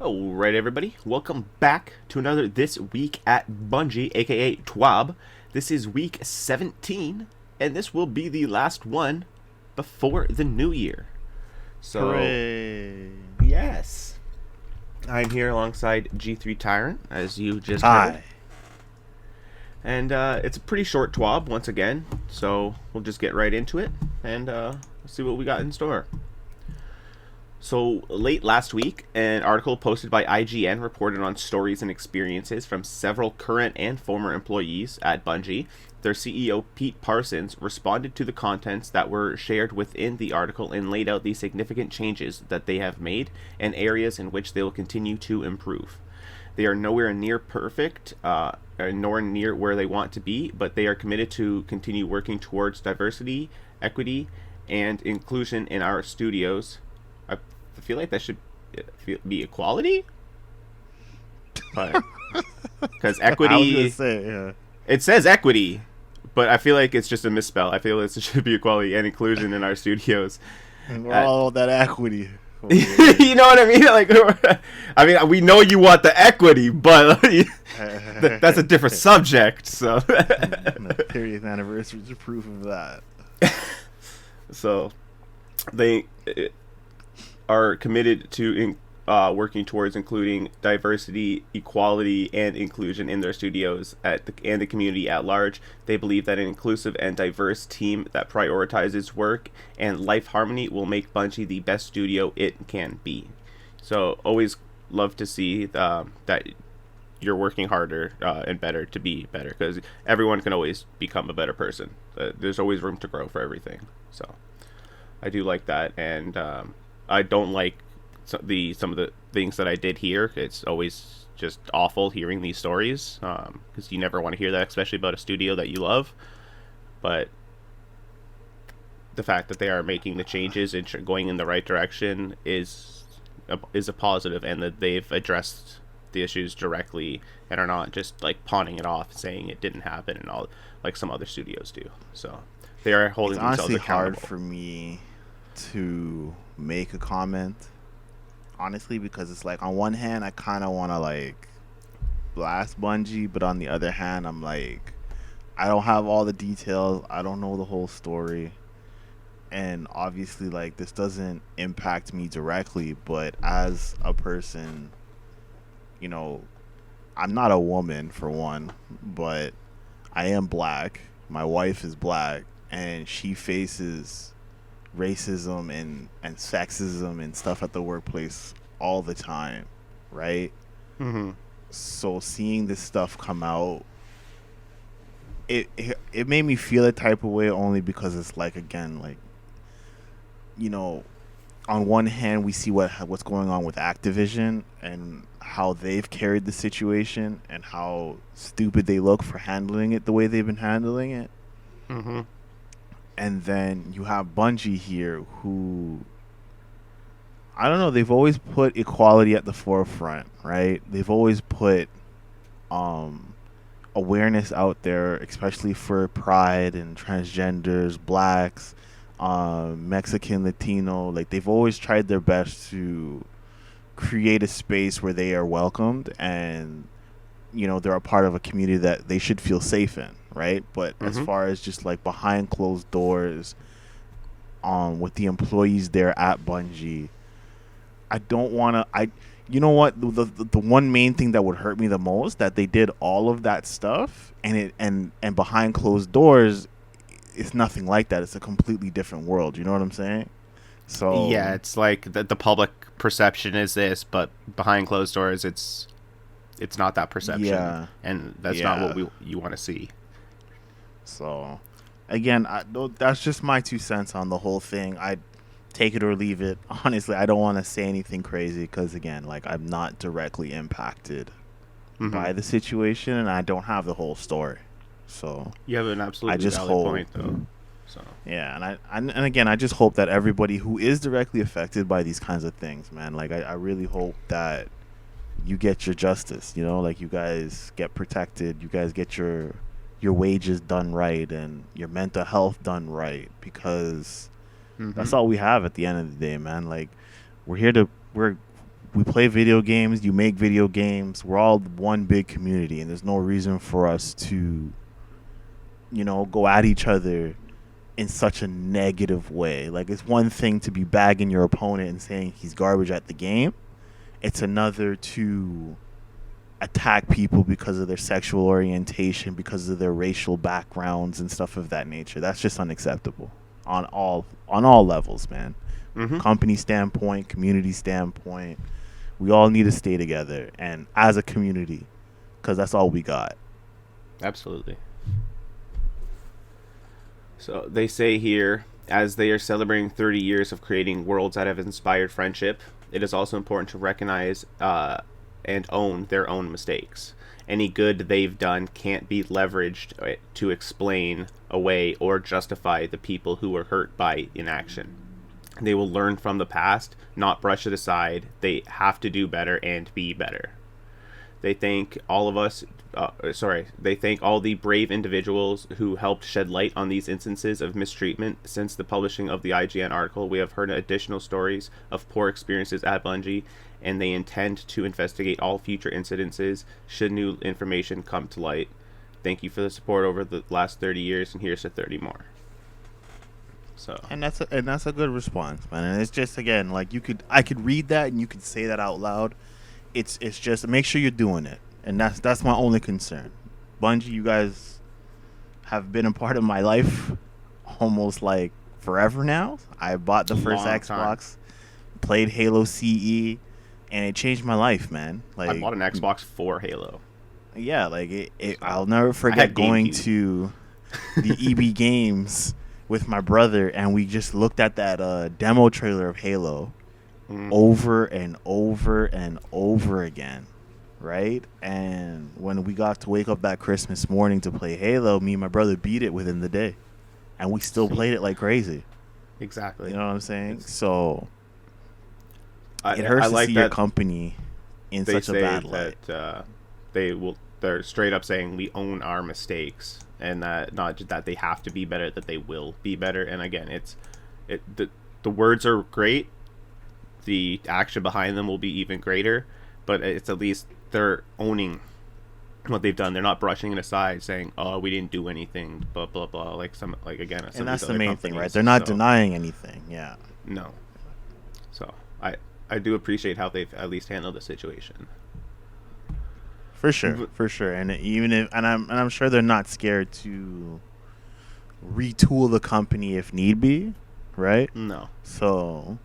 All right, everybody. Welcome back to another This Week at Bungie, aka TWAB. This is week 17, and this will be the last one before the new year. So, Hooray! yes. I'm here alongside G3 Tyrant, as you just heard. Hi. And it's a pretty short TWAB, once again, so we'll just get right into it and see what we got in store. So, late last week, an article posted by IGN reported on stories and experiences from several current and former employees at Bungie. Their CEO, Pete Parsons, responded to the contents that were shared within the article and laid out the significant changes that they have made and areas in which they will continue to improve. They are nowhere near perfect, nor near where they want to be, but they are committed to continue working towards diversity, equity, and inclusion in our studios. I feel like that should be equality, because equity. I was gonna say, yeah. It says equity, but I feel like it's just a misspell. I feel it should be equality and inclusion in our studios. And we're all that equity. You know what I mean? Like, we know you want the equity, but that's a different subject. So, the 30th anniversary is proof of that. So, they are committed to working towards including diversity, equality, and inclusion in their studios and the community at large. They believe that an inclusive and diverse team that prioritizes work and life harmony will make Bungie the best studio it can be. So always love to see that you're working harder and better to be better, because everyone can always become a better person. There's always room to grow for everything. So I do like that, and I don't like some of the things that I did hear. It's always just awful hearing these stories, because you never want to hear that, especially about a studio that you love. But the fact that they are making the changes and going in the right direction is a positive, and that they've addressed the issues directly and are not just like pawning it off, saying it didn't happen and all, like some other studios do. So they are holding themselves accountable. It's honestly hard for me to make a comment, honestly, because it's like, on one hand I kind of want to like blast Bungie, but on the other hand I'm like, I don't have all the details, I don't know the whole story, and obviously like this doesn't impact me directly, but as a person, you know, I'm not a woman for one, but I am black, my wife is black, and she faces racism and sexism and stuff at the workplace all the time, right? Mm-hmm. So seeing this stuff come out, it made me feel a type of way, only because it's like, again, like, you know, on one hand we see what's going on with Activision and how they've carried the situation and how stupid they look for handling it the way they've been handling it. Mm-hmm. And then you have Bungie here, who, I don't know, they've always put equality at the forefront, right? They've always put awareness out there, especially for pride and transgenders, blacks, Mexican, Latino. Like, they've always tried their best to create a space where they are welcomed and, you know, they're a part of a community that they should feel safe in, right? But as far as just like behind closed doors, with the employees there at Bungie, I don't want to. You know what? The one main thing that would hurt me the most, that they did all of that stuff and behind closed doors, it's nothing like that. It's a completely different world. You know what I'm saying? So yeah, it's like the public perception is this, but behind closed doors, it's not that perception, and that's not what you want to see. So, again, that's just my 2 cents on the whole thing. I take it or leave it. Honestly, I don't want to say anything crazy because, again, like, I'm not directly impacted by the situation, and I don't have the whole story. So you have an absolutely valid point, though. So yeah, and again, I just hope that everybody who is directly affected by these kinds of things, man, like, I really hope that you get your justice. You know, like, you guys get protected, you guys get your wages done right and your mental health done right, because that's all we have at the end of the day, man. Like, we're we play video games, you make video games, we're all one big community, and there's no reason for us to, go at each other in such a negative way. Like, it's one thing to be bagging your opponent and saying he's garbage at the game. It's another to attack people because of their sexual orientation, because of their racial backgrounds and stuff of that nature. That's just unacceptable on all levels, man. Mm-hmm. Company standpoint, community standpoint, we all need to stay together and as a community, because that's all we got. Absolutely. So they say here, as they are celebrating 30 years of creating worlds that have inspired friendship, it is also important to recognize and own their own mistakes. Any good they've done can't be leveraged to explain away or justify the people who were hurt by inaction. They will learn from the past, not brush it aside. They have to do better and be better. They thank all the brave individuals who helped shed light on these instances of mistreatment. Since the publishing of the IGN article, we have heard additional stories of poor experiences at Bungie, and they intend to investigate all future incidences should new information come to light. Thank you for the support over the last 30 years, and here's to 30 more. So, and that's a good response, man. And it's just, again, like, I could read that and you could say that out loud. It's just make sure you're doing it, and that's my only concern. Bungie, you guys have been a part of my life almost like forever now. I bought the first Xbox, played Halo CE, and it changed my life, man. Like, I bought an Xbox for Halo. Yeah, like I'll never forget going to the EB Games with my brother, and we just looked at that demo trailer of Halo over and over and over again, right? And when we got to wake up that Christmas morning to play Halo, me and my brother beat it within the day, and we still played it like crazy. Exactly. You know what I'm saying? So it hurts to see your company in such a bad light. They're straight up saying we own our mistakes, and that not just that they have to be better, that they will be better. And again, the words are great, the action behind them will be even greater, but it's at least they're owning what they've done. They're not brushing it aside, saying, "Oh, we didn't do anything," blah blah blah. Like again, and that's the main thing, right? They're not denying anything. Yeah. No. So I do appreciate how they've at least handled the situation. For sure, and I'm sure they're not scared to retool the company if need be, right? No. So,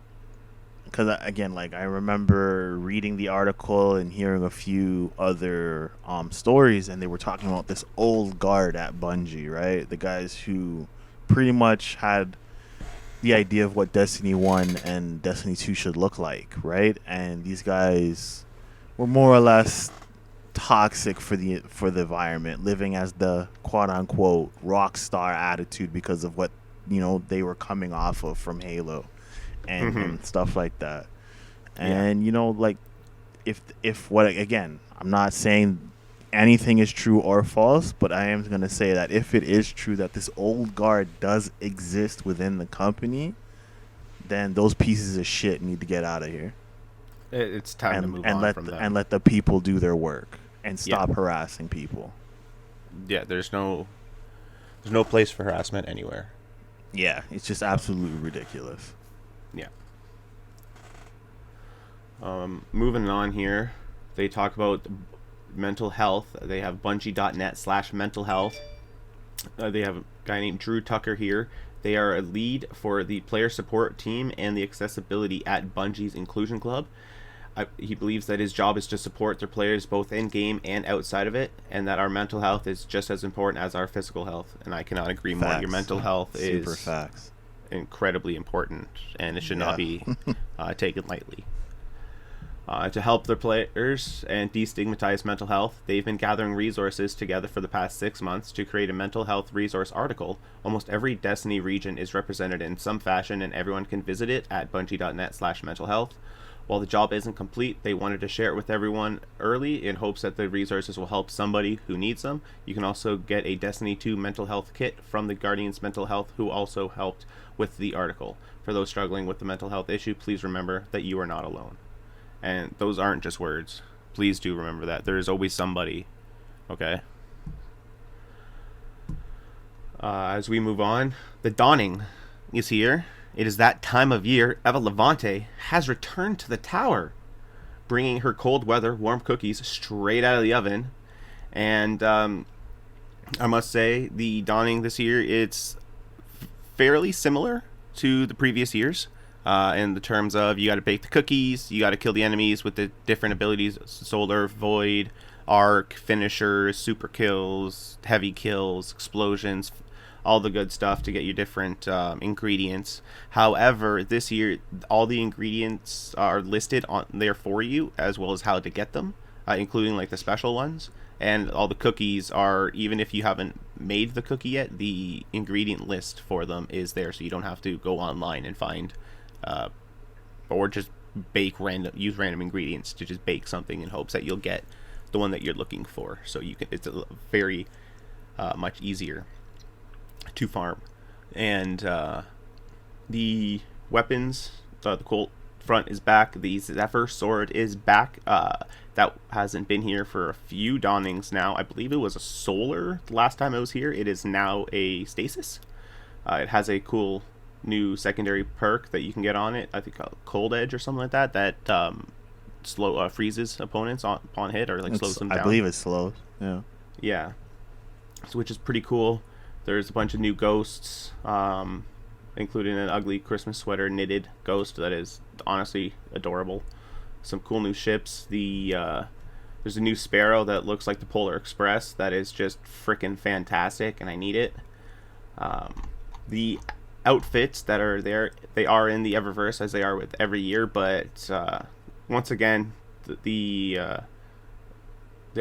because again, like, I remember reading the article and hearing a few other stories, and they were talking about this old guard at Bungie, right? The guys who pretty much had the idea of what Destiny 1 and Destiny 2 should look like, right? And these guys were more or less toxic for the environment, living as the quote unquote rock star attitude because of what they were coming off of from Halo and stuff like that. And like, if what, again, I'm not saying anything is true or false, but I am going to say that if it is true that this old guard does exist within the company, then those pieces of shit need to get out of here. It's time to move on from them. And let the people do their work and stop harassing people. Yeah, there's no place for harassment anywhere. Yeah, it's just absolutely ridiculous. Yeah. Moving on here, they talk about mental health. They have Bungie.net/mental health. They have a guy named Drew Tucker here. They are a lead for the player support team and the accessibility at Bungie's Inclusion Club. He believes that his job is to support their players both in-game and outside of it, and that our mental health is just as important as our physical health. And I cannot agree more. Your mental health is incredibly important, and it should not be taken lightly. To help their players and destigmatize mental health, they've been gathering resources together for the past 6 months to create a mental health resource article. Almost every Destiny region is represented in some fashion, and everyone can visit it at bungie.net/mental health. While the job isn't complete, they wanted to share it with everyone early in hopes that the resources will help somebody who needs them. You can also get a Destiny 2 mental health kit from the Guardians Mental Health, who also helped with the article. For those struggling with the mental health issue, please remember that you are not alone. And those aren't just words. Please do remember that. There is always somebody. Okay? As we move on, the dawning is here. It is that time of year. Eva Levante has returned to the tower, bringing her cold weather warm cookies straight out of the oven. And I must say, the dawning this year, it's fairly similar to the previous years. In the terms of you got to bake the cookies, you got to kill the enemies with the different abilities: solar, void, arc, finishers, super kills, heavy kills, explosions, all the good stuff to get your different ingredients. However, this year all the ingredients are listed on there for you, as well as how to get them, including like the special ones. And all the cookies are, even if you haven't made the cookie yet, the ingredient list for them is there, so you don't have to go online and find or just use random ingredients to just bake something in hopes that you'll get the one that you're looking for. So it's very much easier to farm. And the weapons, the Colt front is back. The Zephyr sword is back. That hasn't been here for a few dawnings now. I believe it was a solar the last time it was here. It is now a stasis. It has a cool new secondary perk that you can get on it. I think Cold Edge or something like that. That freezes opponents upon hit, or like slows them down. I believe it's slow. Yeah. Yeah. So, which is pretty cool. There's a bunch of new ghosts, including an ugly Christmas sweater knitted ghost that is honestly adorable. Some cool new ships. There's a new Sparrow that looks like the Polar Express that is just freaking fantastic, and I need it. The outfits that are there, they are in the Eververse as they are with every year, but once again, the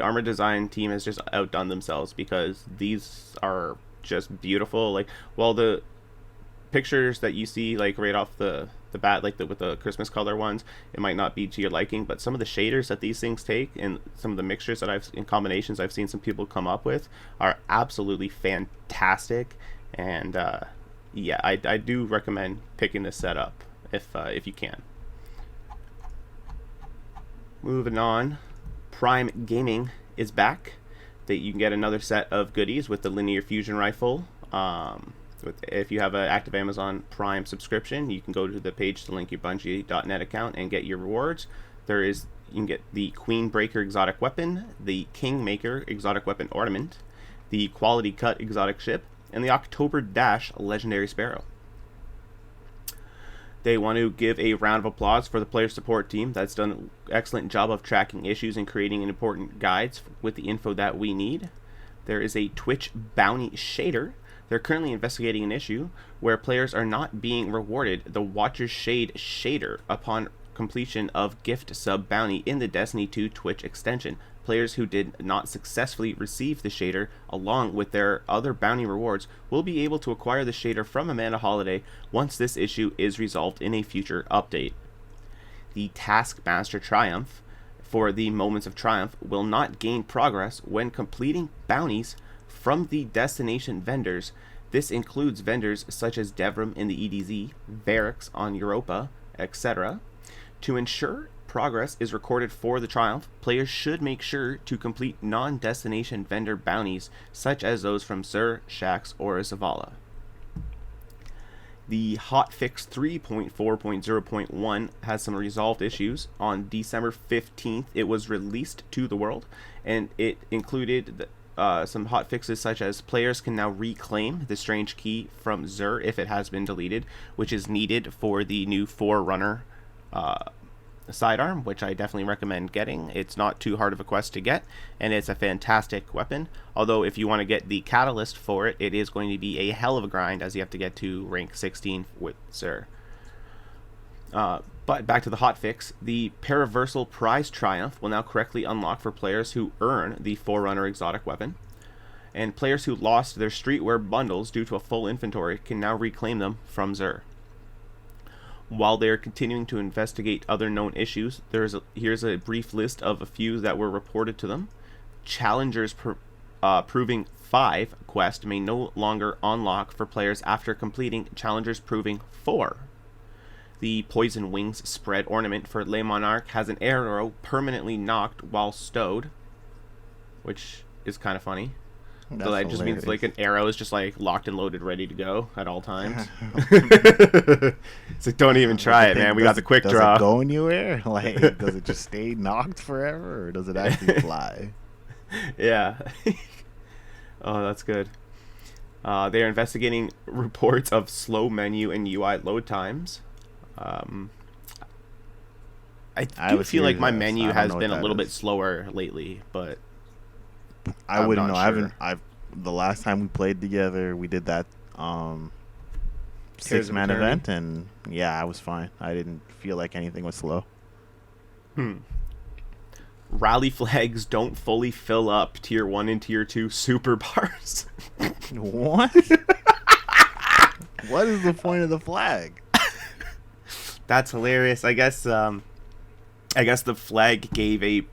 armor design team has just outdone themselves, because these are just beautiful. Like, while the pictures that you see like right off the bat, like with the Christmas color ones, it might not be to your liking, but some of the shaders that these things take and some of the mixtures that in combinations I've seen some people come up with are absolutely fantastic. And yeah, I do recommend picking this set up if you can. Moving on, Prime Gaming is back. That you can get another set of goodies with the linear fusion rifle. If you have an active Amazon Prime subscription, you can go to the page to link your Bungie.net account and get your rewards. You can get the Queen Breaker exotic weapon, the Kingmaker exotic weapon ornament, the Quality Cut exotic ship, and the October Dash legendary Sparrow. They want to give a round of applause for the player support team that's done an excellent job of tracking issues and creating important guides with the info that we need. There is a Twitch bounty shader. They're currently investigating an issue where players are not being rewarded the Watcher's Shade shader upon completion of gift sub bounty in the Destiny 2 Twitch extension. Players who did not successfully receive the shader, along with their other bounty rewards, will be able to acquire the shader from Amanda Holiday once this issue is resolved in a future update. The Taskmaster Triumph for the Moments of Triumph will not gain progress when completing bounties from the destination vendors. This includes vendors such as Devrim in the EDZ, Varix on Europa, etc. To ensure progress is recorded for the Triumph, players should make sure to complete non-destination vendor bounties, such as those from Xur, Shaxx, or Zavala. The hotfix 3.4.0.1 has some resolved issues. On December 15th, it was released to the world, and it included some hotfixes such as players can now reclaim the strange key from Xur if it has been deleted, which is needed for the new Forerunner sidearm, which I definitely recommend getting. It's not too hard of a quest to get, and it's a fantastic weapon. Although if you want to get the catalyst for it, it is going to be a hell of a grind, as you have to get to rank 16 with Xur. But back to the hotfix, the Paraversal Prize Triumph will now correctly unlock for players who earn the Forerunner exotic weapon, and players who lost their streetwear bundles due to a full inventory can now reclaim them from Xur. While they are continuing to investigate other known issues, here's a brief list of a few that were reported to them. Challengers Proving 5 quest may no longer unlock for players after completing Challengers Proving 4. The Poison Wings spread ornament for Le Monarch has an arrow permanently knocked while stowed, which is kind of funny. That's So that just hilarious. means like an arrow is just like locked and loaded, ready to go at all times. It's like, don't even try it, man. We got the quick draw. Does it go anywhere? Like, does it just stay knocked forever, or does it actually fly? Yeah. Oh, that's good. They are investigating reports of slow menu and UI load times. I do feel like my menu has been a little bit slower lately, but I wouldn't know. Sure. The last time we played together, we did that 6-man event, and yeah, I was fine. I didn't feel like anything was slow. Rally flags don't fully fill up tier 1 and tier 2 super bars. What? What is the point of the flag? That's hilarious. I guess the flag gave a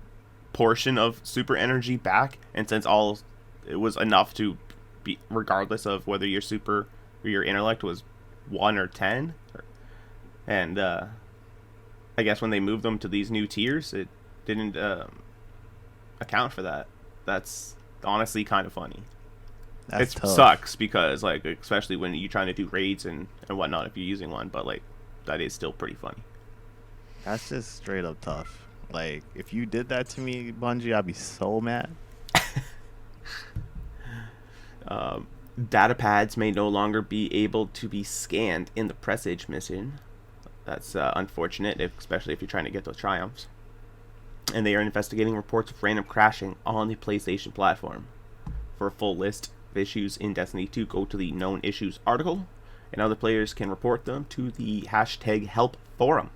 portion of super energy back, and since it was enough to be, regardless of whether your super or your intellect was 1 or 10, and I guess when they moved them to these new tiers, it didn't account for that. That's honestly kind of funny. It sucks because, like, especially when you're trying to do raids and whatnot, if you're using one, but like that is still pretty funny. That's just straight up tough. Like, if you did that to me, Bungie, I'd be so mad. Data pads may no longer be able to be scanned in the Presage mission. That's unfortunate, especially if you're trying to get those triumphs. And they are investigating reports of random crashing on the PlayStation platform. For a full list of issues in Destiny 2, go to the Known Issues article, and other players can report them to the #help forum.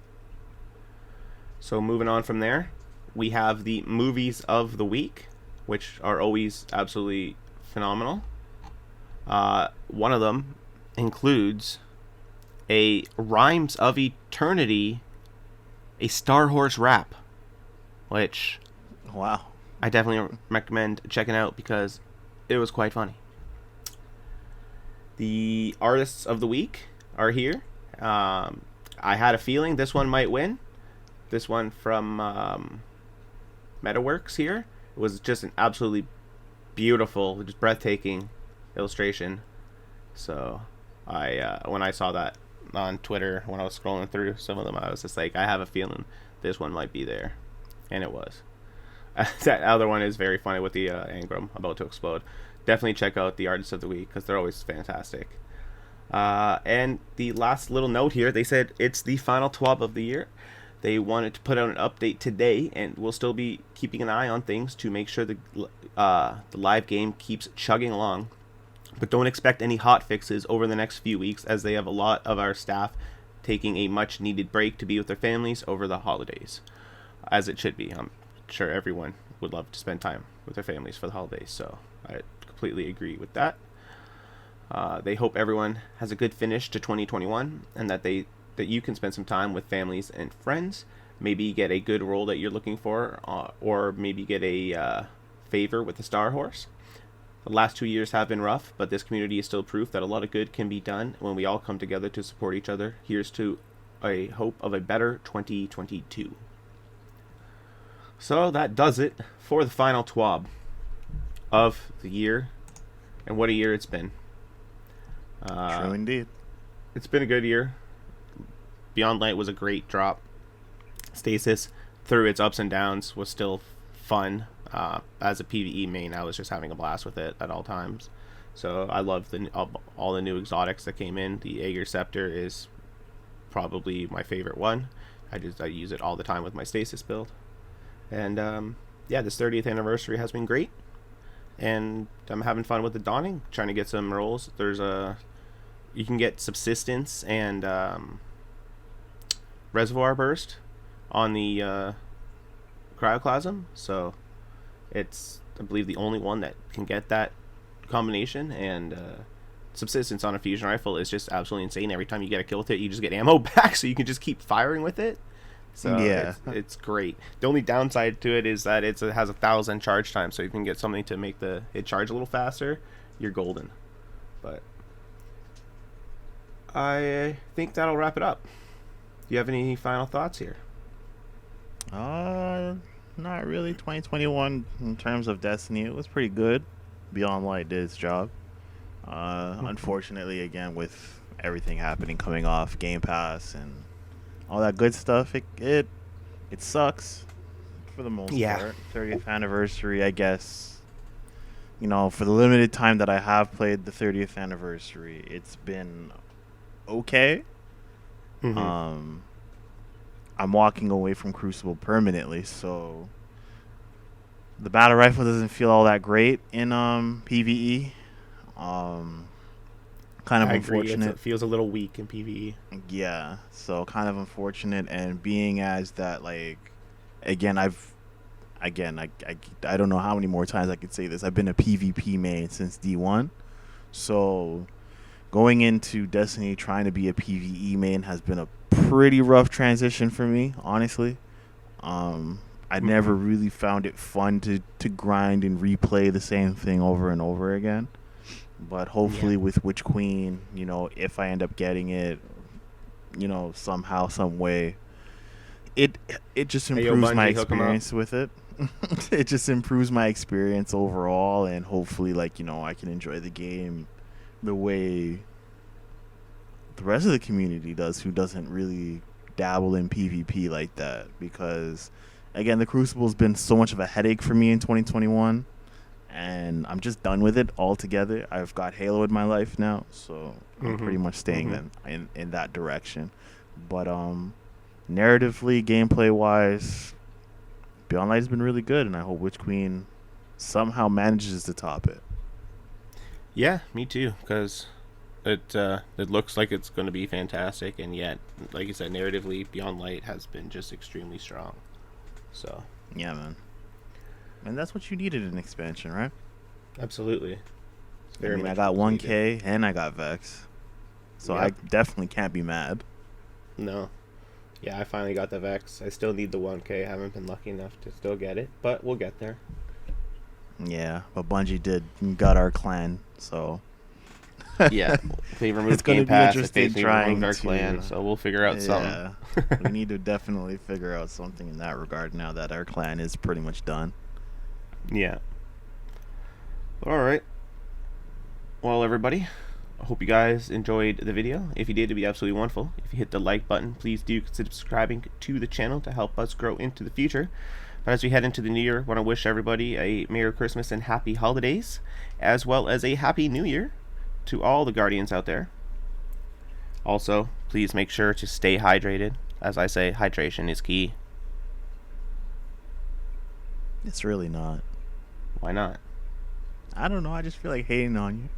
So moving on from there, we have the movies of the week, which are always absolutely phenomenal. One of them includes a Rhymes of Eternity, a Star Horse rap, which wow, I definitely recommend checking out because it was quite funny. The artists of the week are here. I had a feeling this one might win. This one from MetaWorks here. It was just an absolutely beautiful, just breathtaking illustration. So when I saw that on Twitter, when I was scrolling through some of them, I was just like, I have a feeling this one might be there. And it was. That other one is very funny with the Engram about to explode. Definitely check out the artists of the week because they're always fantastic. And the last little note here, they said it's the final TWAB of the year. They wanted to put out an update today, and we'll still be keeping an eye on things to make sure the live game keeps chugging along. But don't expect any hot fixes over the next few weeks, as they have a lot of our staff taking a much needed break to be with their families over the holidays, as it should be. I'm sure everyone would love to spend time with their families for the holidays, so I completely agree with that. They hope everyone has a good finish to 2021, and that you can spend some time with families and friends, maybe get a good role that you're looking for, or maybe get a favor with the Star Horse. The last 2 years have been rough, but this community is still proof that a lot of good can be done when we all come together to support each other. Here's to a hope of a better 2022. So that does it for the final TWAB of the year, and what a year it's been. True indeed. It's been a good year. Beyond Light was a great drop. Stasis, through its ups and downs, was still fun. As a PvE main, I was just having a blast with it at all times. So I love all the new exotics that came in. The Aegir Scepter is probably my favorite one. I use it all the time with my Stasis build. And this 30th anniversary has been great. And I'm having fun with the Dawning, trying to get some rolls. You can get Subsistence and Reservoir Burst on the Cryoclasm, so it's, I believe, the only one that can get that combination. And Subsistence on a fusion rifle is just absolutely insane. Every time you get a kill with it, you just get ammo back, so you can just keep firing with it. So yeah, it's great. The only downside to it is that it has 1,000 charge time, so you can get something to make it charge a little faster. You're golden. But I think that'll wrap it up. Do you have any final thoughts here? Not really. 2021 in terms of Destiny, it was pretty good. Beyond Light did its job. Unfortunately, again, with everything happening coming off Game Pass and all that good stuff, it sucks for the most part. 30th anniversary, I guess. You know, for the limited time that I have played the 30th anniversary, it's been okay. I'm walking away from Crucible permanently, so the battle rifle doesn't feel all that great in PvE. Kind of unfortunate. It feels a little weak in PvE. Yeah, so kind of unfortunate. And being as that, like, again, I don't know how many more times I could say this. I've been a PvP main since D1, so going into Destiny trying to be a PvE main has been a pretty rough transition for me, honestly. I never really found it fun to grind and replay the same thing over and over again. But hopefully with Witch Queen, you know, if I end up getting it, you know, somehow, some way, it just improves my experience with it. It just improves my experience overall, and hopefully, like, you know, I can enjoy the game the way the rest of the community does, who doesn't really dabble in PvP like that. Because, again, the Crucible's been so much of a headache for me in 2021. And I'm just done with it altogether. I've got Halo in my life now, so I'm pretty much staying in that direction. But narratively, gameplay-wise, Beyond Light has been really good, and I hope Witch Queen somehow manages to top it. Yeah, me too, because it looks like it's going to be fantastic, and yet, like you said, narratively, Beyond Light has been just extremely strong. So yeah, man. And that's what you needed in expansion, right? Absolutely. I mean, I got 1K and I got Vex. So I definitely can't be mad. No. Yeah, I finally got the Vex. I still need the 1K. I haven't been lucky enough to still get it, but we'll get there. Yeah, but Bungie got our clan, so... Yeah, they removed Game Pass. They removed our clan, so we'll figure out something. We need to definitely figure out something in that regard now that our clan is pretty much done. Yeah. All right. Well, everybody, I hope you guys enjoyed the video. If you did, it'd be absolutely wonderful. If you hit the like button, please do consider subscribing to the channel to help us grow into the future. But as we head into the new year, I want to wish everybody a Merry Christmas and Happy Holidays, as well as a Happy New Year to all the Guardians out there. Also, please make sure to stay hydrated. As I say, hydration is key. It's really not. Why not? I don't know. I just feel like hating on you.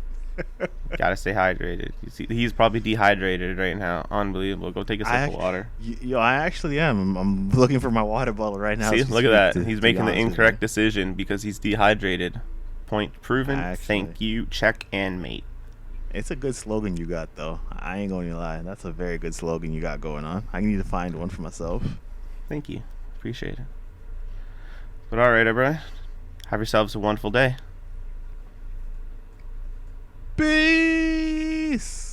Gotta stay hydrated. You see, he's probably dehydrated right now. Unbelievable. Go take a sip of water. Yo, I actually am. I'm looking for my water bottle right now. See, look at that. He's making the incorrect decision because he's dehydrated. Point proven. Thank you. Check and mate. It's a good slogan you got, though. I ain't going to lie. That's a very good slogan you got going on. I need to find one for myself. Thank you. Appreciate it. But all right, everybody. Have yourselves a wonderful day. Peace!